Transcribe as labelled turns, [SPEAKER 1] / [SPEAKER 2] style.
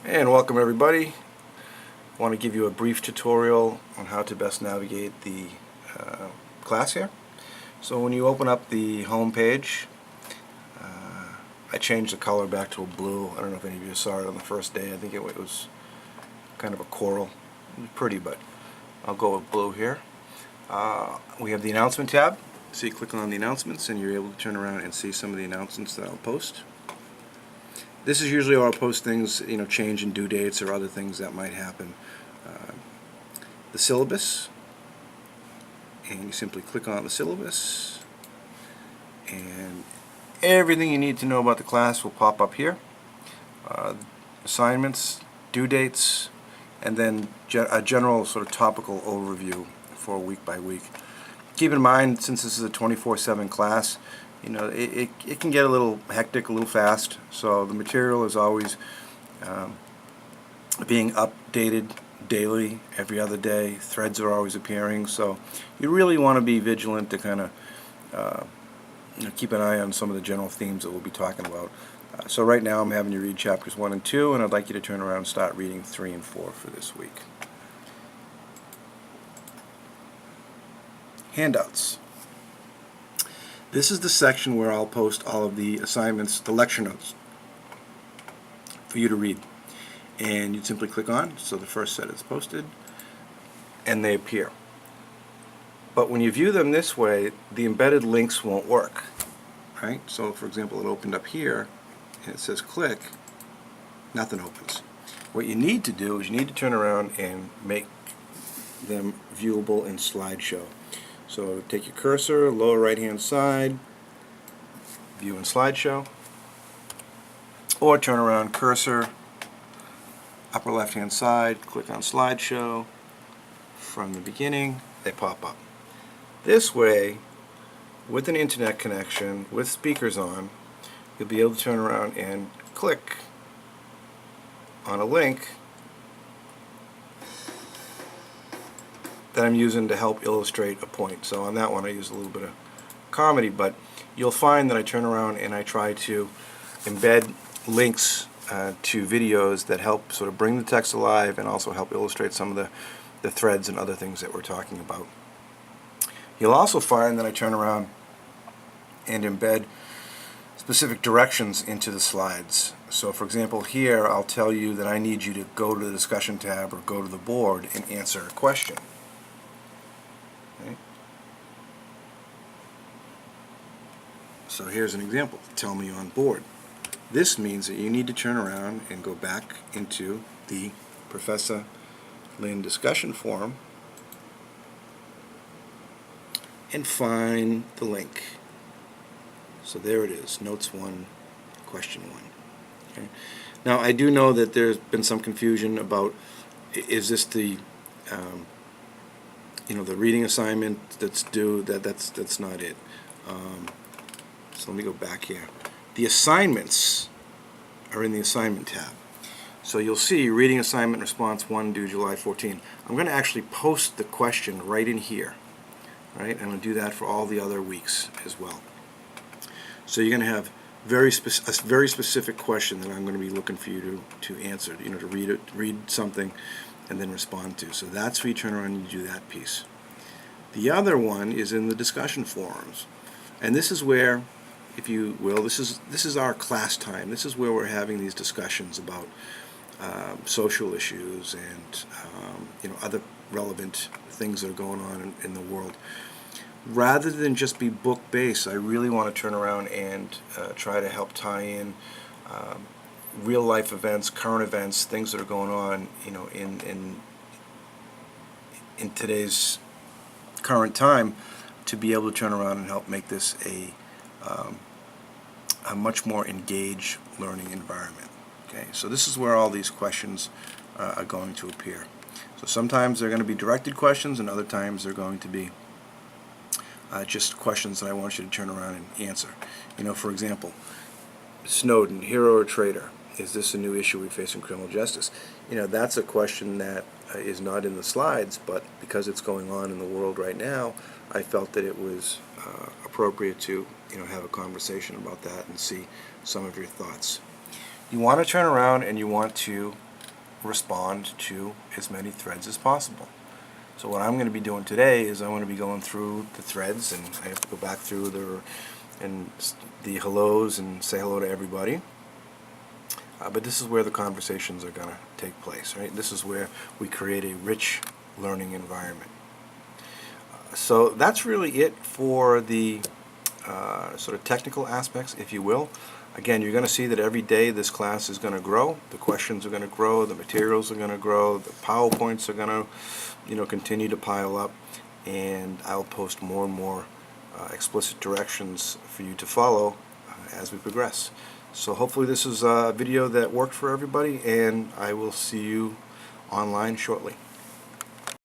[SPEAKER 1] And welcome everybody. I want to give you a brief tutorial on how to best navigate the class here. So when you open up the home page, I changed the color back to a blue. I don't know if any of you saw it on the first day. I think it was kind of a coral. It was pretty, but I'll go with blue here. We have the announcement tab. So you click on the announcements and you're able to turn around and see some of the announcements that I'll post. This is usually where I'll post things, change in due dates or other things that might happen. The syllabus, and you simply click on the syllabus, and everything you need to know about the class will pop up here. Assignments, due dates, and then a general sort of topical overview for week by week. Keep in mind, since this is a 24/7 class, it can get a little hectic, a little fast, so the material is always being updated daily, every other day. Threads are always appearing, so you really want to be vigilant to kind of keep an eye on some of the general themes that we'll be talking about. So right now I'm having you read chapters 1 and 2, and I'd like you to turn around and start reading 3 and 4 for this week. Handouts. This is the section where I'll post all of the assignments, the lecture notes, for you to read. And you simply click on, so the first set is posted, and they appear. But when you view them this way, the embedded links won't work. Right? So for example, it opened up here, and it says click, nothing opens. What you need to do is you need to turn around and make them viewable in slideshow. So take your cursor, lower right hand side, view in slideshow, or turn around, cursor, upper left hand side, click on slideshow. From the beginning, they pop up. This way, with an internet connection, with speakers on, you'll be able to turn around and click on a link that I'm using to help illustrate a point. So on that one I use a little bit of comedy, but you'll find that I turn around and I try to embed links to videos that help sort of bring the text alive and also help illustrate some of the threads and other things that we're talking about. You'll also find that I turn around and embed specific directions into the slides. So for example, here I'll tell you that I need you to go to the discussion tab or go to the board and answer a question. Okay. So here's an example. Tell me on board. This means that you need to turn around and go back into the Professor Lynn discussion forum and find the link. So there it is, Notes 1, Question 1. Okay. Now I do know that there's been some confusion about, is this the the reading assignment that's due? That's not it. So let me go back here. The assignments are in the assignment tab. So you'll see reading assignment response 1 due July 14. I'm going to actually post the question right in here. Right? And I'll do that for all the other weeks as well. So you're going to have a very specific question that I'm going to be looking for you to answer, to read something and then respond to. So that's where you turn around and you do that piece. The other one is in the discussion forums. And this is where, if you will, this is our class time. This is where we're having these discussions about social issues and other relevant things that are going on in the world. Rather than just be book-based, I really want to turn around and try to help tie in real-life events, current events, things that are going on, in today's current time, to be able to turn around and help make this a much more engaged learning environment. Okay, so this is where all these questions are going to appear. So sometimes they're going to be directed questions, and other times they're going to be just questions that I want you to turn around and answer. For example, Snowden, hero or traitor? Is this a new issue we face in criminal justice? That's a question that is not in the slides, but because it's going on in the world right now, I felt that it was appropriate to have a conversation about that and see some of your thoughts. You want to turn around and you want to respond to as many threads as possible. So what I'm going to be doing today is I'm going to be going through the threads, and I have to go back through the hellos and say hello to everybody. But this is where the conversations are going to take place, right? This is where we create a rich learning environment. So that's really it for the sort of technical aspects, if you will. Again, you're going to see that every day this class is going to grow. The questions are going to grow. The materials are going to grow. The PowerPoints are going to, continue to pile up. And I'll post more and more explicit directions for you to follow as we progress. So hopefully this is a video that worked for everybody, and I will see you online shortly.